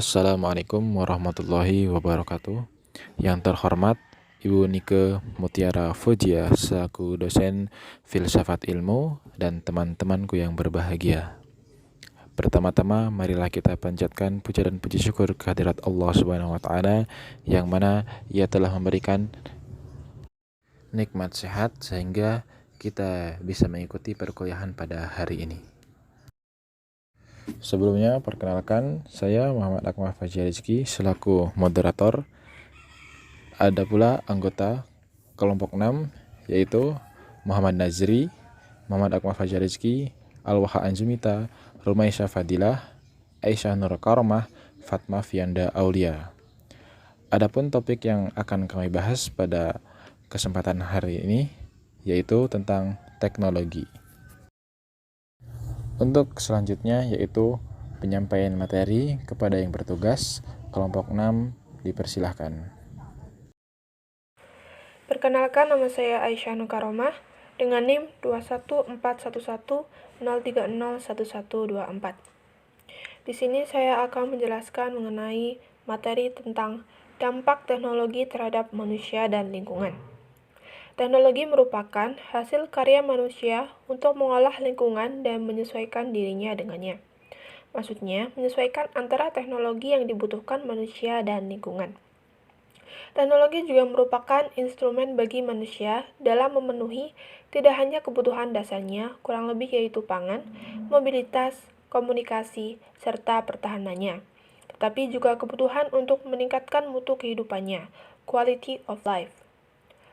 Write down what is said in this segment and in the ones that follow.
Assalamualaikum warahmatullahi wabarakatuh. Yang terhormat Ibu Nike Mutiara Fojia selaku dosen filsafat ilmu dan teman-temanku yang berbahagia. Pertama-tama marilah kita panjatkan puja dan puji syukur kehadirat Allah Subhanahu wa taala yang mana Ia telah memberikan nikmat sehat sehingga kita bisa mengikuti perkuliahan pada hari ini. Sebelumnya, perkenalkan, saya Muhammad Akmal Fajri Rizki selaku moderator. Ada pula anggota kelompok 6, yaitu Muhammad Nazri, Muhammad Akmal Fajri Rizki, Al-Waha Anjumita, Rumaisyah Fadilah, Aisyah Nur Karomah, Fatma Fianda Aulia. Adapun topik yang akan kami bahas pada kesempatan hari ini, yaitu tentang teknologi. Untuk selanjutnya yaitu penyampaian materi kepada yang bertugas, kelompok 6 dipersilahkan. Perkenalkan, nama saya Aisyah Nur Karomah dengan NIM 2141103011124. Di sini saya akan menjelaskan mengenai materi tentang dampak teknologi terhadap manusia dan lingkungan. Teknologi merupakan hasil karya manusia untuk mengolah lingkungan dan menyesuaikan dirinya dengannya. Maksudnya, menyesuaikan antara teknologi yang dibutuhkan manusia dan lingkungan. Teknologi juga merupakan instrumen bagi manusia dalam memenuhi tidak hanya kebutuhan dasarnya, kurang lebih yaitu pangan, mobilitas, komunikasi, serta pertahanannya, tetapi juga kebutuhan untuk meningkatkan mutu kehidupannya, quality of life.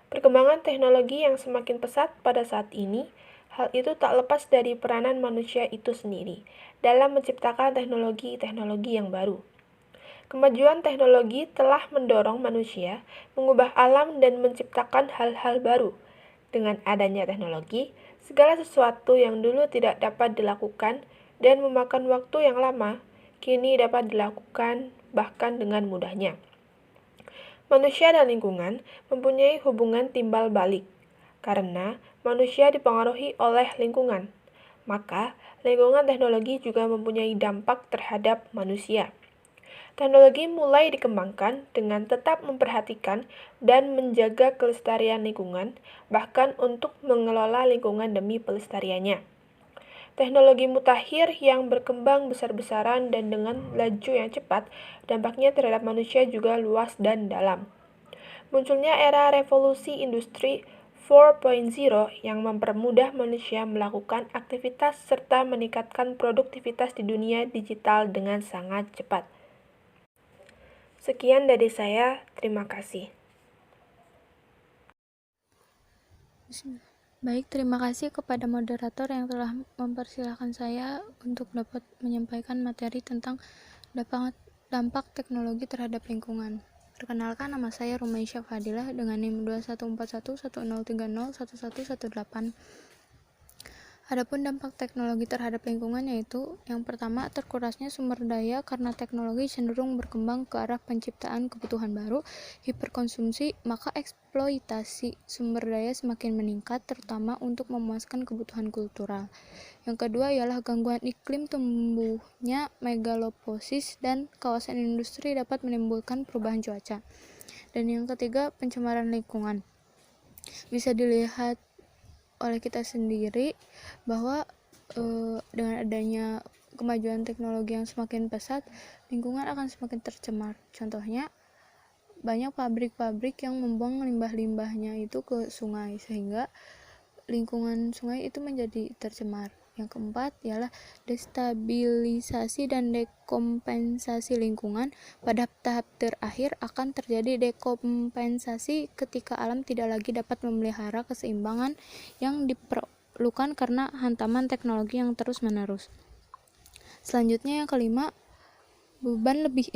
Perkembangan teknologi yang semakin pesat pada saat ini, hal itu tak lepas dari peranan manusia itu sendiri dalam menciptakan teknologi-teknologi yang baru. Kemajuan teknologi telah mendorong manusia mengubah alam dan menciptakan hal-hal baru. Dengan adanya teknologi, segala sesuatu yang dulu tidak dapat dilakukan dan memakan waktu yang lama, kini dapat dilakukan bahkan dengan mudahnya. Manusia dan lingkungan mempunyai hubungan timbal balik, karena manusia dipengaruhi oleh lingkungan. Maka, lingkungan teknologi juga mempunyai dampak terhadap manusia. Teknologi mulai dikembangkan dengan tetap memperhatikan dan menjaga kelestarian lingkungan, bahkan untuk mengelola lingkungan demi pelestariannya. Teknologi mutakhir yang berkembang besar-besaran dan dengan laju yang cepat, dampaknya terhadap manusia juga luas dan dalam. Munculnya era revolusi industri 4.0 yang mempermudah manusia melakukan aktivitas serta meningkatkan produktivitas di dunia digital dengan sangat cepat. Sekian dari saya, terima kasih. Baik, terima kasih kepada moderator yang telah mempersilahkan saya untuk dapat menyampaikan materi tentang dampak teknologi terhadap lingkungan. Perkenalkan, nama saya Rumaisyah Fadilah dengan NIM 2141103011118. Adapun dampak teknologi terhadap lingkungan yaitu yang pertama, terkurasnya sumber daya karena teknologi cenderung berkembang ke arah penciptaan kebutuhan baru, hiperkonsumsi, maka eksploitasi sumber daya semakin meningkat terutama untuk memuaskan kebutuhan kultural. Yang kedua ialah gangguan iklim, tumbuhnya megalopolis dan kawasan industri dapat menimbulkan perubahan cuaca. Dan yang ketiga, pencemaran lingkungan. Bisa dilihat oleh kita sendiri bahwa dengan adanya kemajuan teknologi yang semakin pesat, lingkungan akan semakin tercemar. Contohnya, banyak pabrik-pabrik yang membuang limbah-limbahnya itu ke sungai sehingga lingkungan sungai itu menjadi tercemar. Yang keempat ialah destabilisasi dan dekompensasi lingkungan. Pada tahap terakhir akan terjadi dekompensasi ketika alam tidak lagi dapat memelihara keseimbangan yang diperlukan karena hantaman teknologi yang terus-menerus. Selanjutnya yang kelima, beban lebih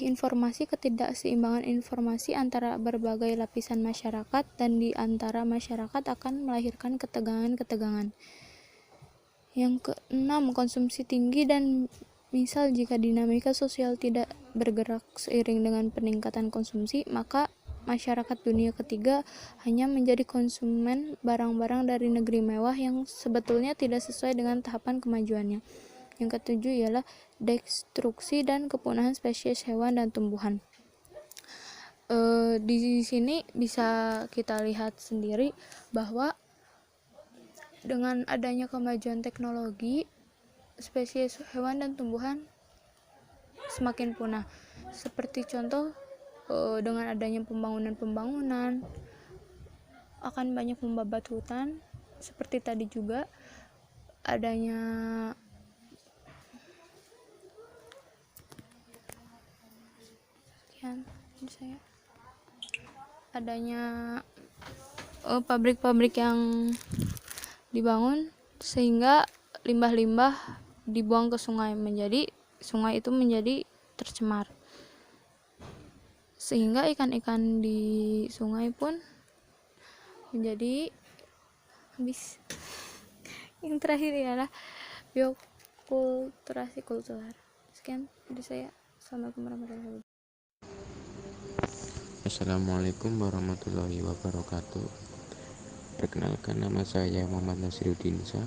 informasi, ketidakseimbangan informasi antara berbagai lapisan masyarakat dan di antara masyarakat akan melahirkan ketegangan-ketegangan. Yang keenam, konsumsi tinggi dan misal jika dinamika sosial tidak bergerak seiring dengan peningkatan konsumsi, maka masyarakat dunia ketiga hanya menjadi konsumen barang-barang dari negeri mewah yang sebetulnya tidak sesuai dengan tahapan kemajuannya. Yang ketujuh ialah destruksi dan kepunahan spesies hewan dan tumbuhan. Di sini bisa kita lihat sendiri bahwa dengan adanya kemajuan teknologi, spesies hewan dan tumbuhan semakin punah. Seperti contoh, dengan adanya pembangunan akan banyak membabat hutan. Seperti tadi juga adanya pabrik-pabrik yang dibangun sehingga limbah-limbah dibuang ke sungai, menjadi sungai itu menjadi tercemar, sehingga ikan-ikan di sungai pun menjadi habis. Yang terakhir ialah biokulturasi kultural. Sekian dari saya. Assalamualaikum warahmatullahi wabarakatuh. Assalamualaikum warahmatullahi wabarakatuh. Perkenalkan, nama saya Muhammad Nasriuddin Sa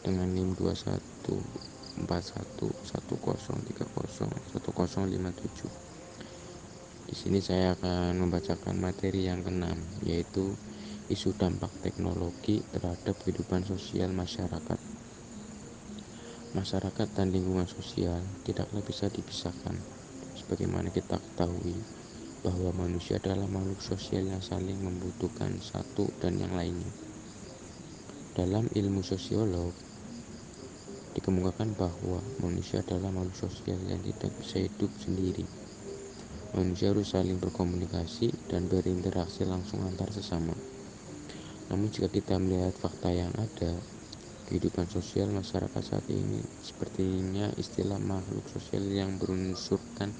dengan NIM 214110301057. Di sini saya akan membacakan materi yang keenam, yaitu isu dampak teknologi terhadap kehidupan sosial masyarakat. Masyarakat dan lingkungan sosial tidaklah bisa dipisahkan. Sebagaimana kita ketahui bahwa manusia adalah makhluk sosial yang saling membutuhkan satu dan yang lainnya. Dalam ilmu sosiolog, dikemukakan bahwa manusia adalah makhluk sosial yang tidak bisa hidup sendiri. Manusia harus saling berkomunikasi dan berinteraksi langsung antar sesama. Namun jika kita melihat fakta yang ada, kehidupan sosial masyarakat saat ini sepertinya istilah makhluk sosial yang berunsurkan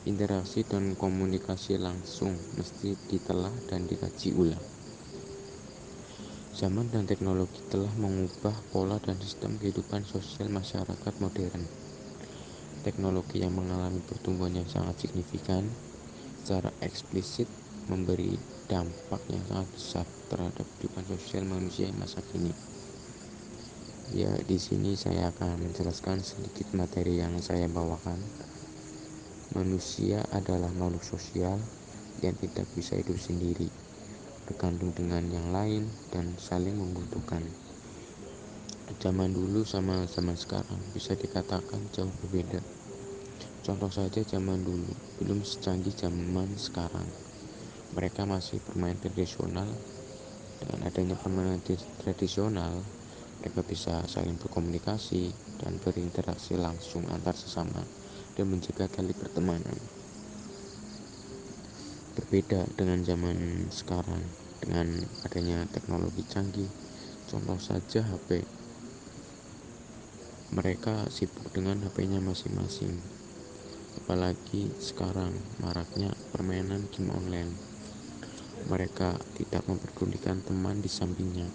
interaksi dan komunikasi langsung mesti ditelah dan dikaji ulang. Zaman dan teknologi telah mengubah pola dan sistem kehidupan sosial masyarakat modern. Teknologi yang mengalami pertumbuhan yang sangat signifikan secara eksplisit memberi dampak yang sangat besar terhadap kehidupan sosial manusia masa kini. Ya, di sini saya akan menjelaskan sedikit materi yang saya bawakan. Manusia adalah makhluk sosial yang tidak bisa hidup sendiri, bergantung dengan yang lain dan saling membutuhkan. Zaman dulu sama zaman sekarang bisa dikatakan jauh berbeda. Contoh saja zaman dulu belum secanggih zaman sekarang. Mereka masih bermain tradisional. Dengan adanya permainan tradisional, mereka bisa saling berkomunikasi dan berinteraksi langsung antar sesama dan menjaga tali pertemanan. Berbeda dengan zaman sekarang, dengan adanya teknologi canggih, contoh saja HP. Mereka sibuk dengan HP-nya masing-masing. Apalagi sekarang maraknya permainan game online. Mereka tidak memperdulikan teman di sampingnya.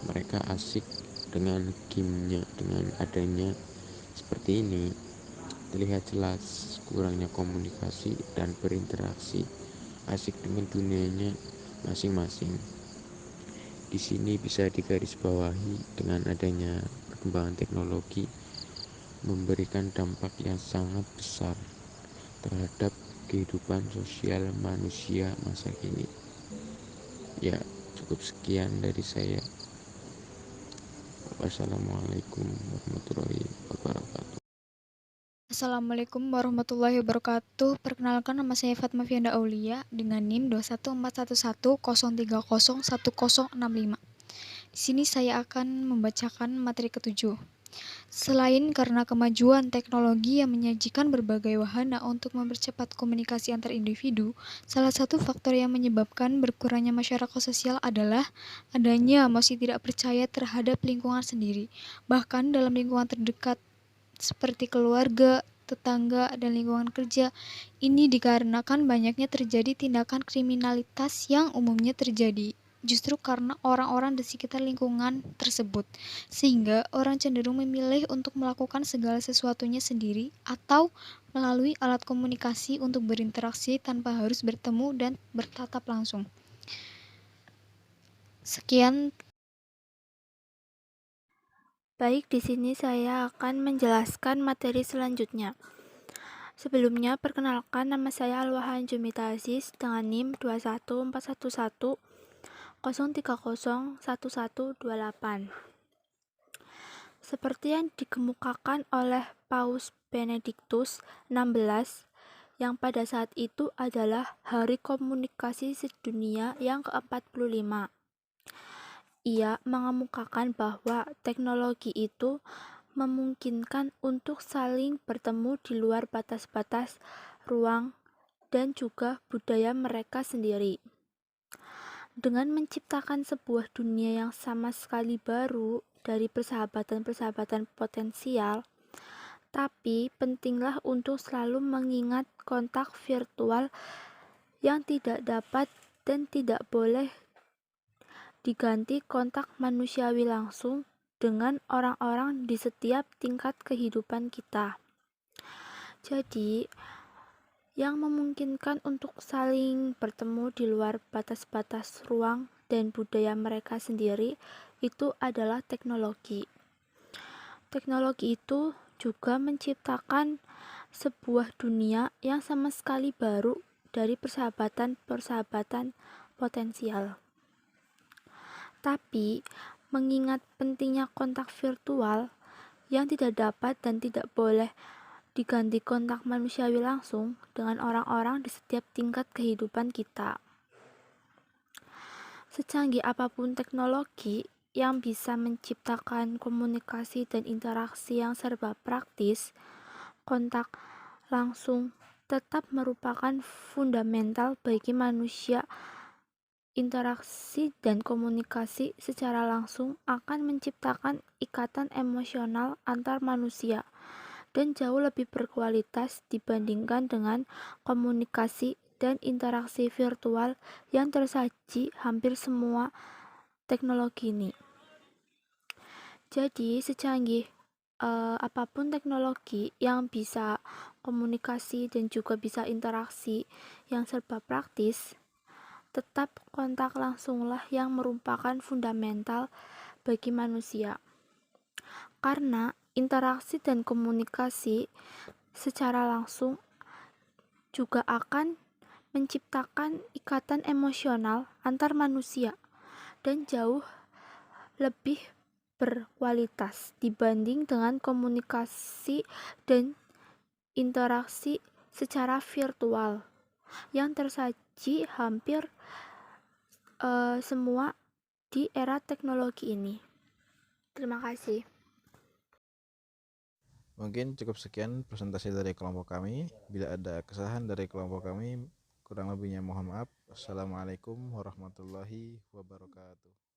Mereka asik dengan gamenya. Dengan adanya seperti ini, terlihat jelas kurangnya komunikasi dan berinteraksi, asik dengan dunianya masing-masing. Di sini bisa digarisbawahi dengan adanya perkembangan teknologi memberikan dampak yang sangat besar terhadap kehidupan sosial manusia masa kini. Ya, cukup sekian dari saya. Wassalamualaikum warahmatullahi wabarakatuh. Assalamualaikum warahmatullahi wabarakatuh. Perkenalkan, nama saya Fatma Fianda Aulia dengan NIM 214110301065. Di sini saya akan membacakan materi ketujuh. Selain karena kemajuan teknologi yang menyajikan berbagai wahana untuk mempercepat komunikasi antar individu, salah satu faktor yang menyebabkan berkurangnya masyarakat sosial adalah adanya emosi tidak percaya terhadap lingkungan sendiri, bahkan dalam lingkungan terdekat seperti keluarga, tetangga, dan lingkungan kerja. Ini dikarenakan banyaknya terjadi tindakan kriminalitas yang umumnya terjadi justru karena orang-orang di sekitar lingkungan tersebut, sehingga orang cenderung memilih untuk melakukan segala sesuatunya sendiri atau melalui alat komunikasi untuk berinteraksi tanpa harus bertemu dan bertatap langsung. Sekian Baik, di sini saya akan menjelaskan materi selanjutnya. Sebelumnya, perkenalkan nama saya Alwahan Jumita Aziz dengan NIM 21411 0301128. Seperti yang dikemukakan oleh Paus Benediktus XVI, yang pada saat itu adalah Hari Komunikasi Sedunia yang ke-45. Ia mengemukakan bahwa teknologi itu memungkinkan untuk saling bertemu di luar batas-batas ruang dan juga budaya mereka sendiri. Dengan menciptakan sebuah dunia yang sama sekali baru dari persahabatan-persahabatan potensial, tapi pentinglah untuk selalu mengingat kontak virtual yang tidak dapat dan tidak boleh diganti kontak manusiawi langsung dengan orang-orang di setiap tingkat kehidupan kita. Jadi, yang memungkinkan untuk saling bertemu di luar batas-batas ruang dan budaya mereka sendiri itu adalah teknologi. Teknologi itu juga menciptakan sebuah dunia yang sama sekali baru dari persahabatan-persahabatan potensial. Tapi, mengingat pentingnya kontak virtual yang tidak dapat dan tidak boleh diganti kontak manusiawi langsung dengan orang-orang di setiap tingkat kehidupan kita. Secanggih apapun teknologi yang bisa menciptakan komunikasi dan interaksi yang serba praktis, kontak langsung tetap merupakan fundamental bagi manusia. Interaksi dan komunikasi secara langsung akan menciptakan ikatan emosional antar manusia dan jauh lebih berkualitas dibandingkan dengan komunikasi dan interaksi virtual yang tersaji hampir semua teknologi ini. Jadi, secanggih apapun teknologi yang bisa komunikasi dan juga bisa interaksi yang serba praktis, tetap kontak langsunglah yang merupakan fundamental bagi manusia. Karena interaksi dan komunikasi secara langsung juga akan menciptakan ikatan emosional antar manusia dan jauh lebih berkualitas dibanding dengan komunikasi dan interaksi secara virtual yang tersaji hampir semua di era teknologi ini. Terima kasih. Mungkin cukup sekian presentasi dari kelompok kami. Bila ada kesalahan dari kelompok kami, kurang lebihnya mohon maaf. Assalamualaikum warahmatullahi wabarakatuh.